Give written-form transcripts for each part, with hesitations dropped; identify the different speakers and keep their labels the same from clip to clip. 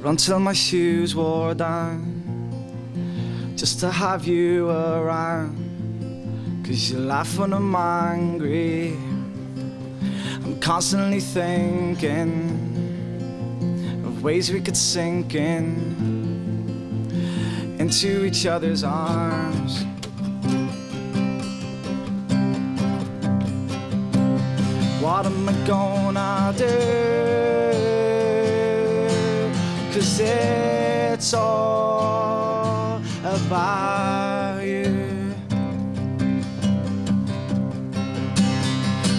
Speaker 1: until my shoes wore down, just to have you around. 'Cause you laugh when I'm angry. I'm constantly thinking of ways we could sink into each other's arms. What am I gonna do? 'Cause it's all about you.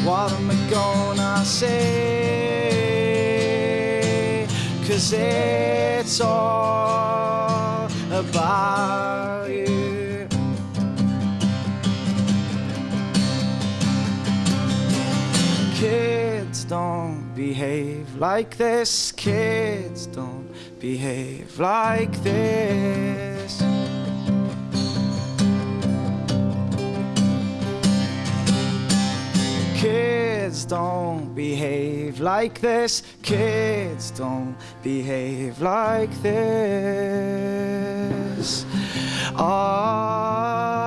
Speaker 1: What am I gonna say? 'Cause it's all about you. Kids don't behave like this. Kids don't behave like this. Kids don't behave like this. Kids don't behave like this. Oh.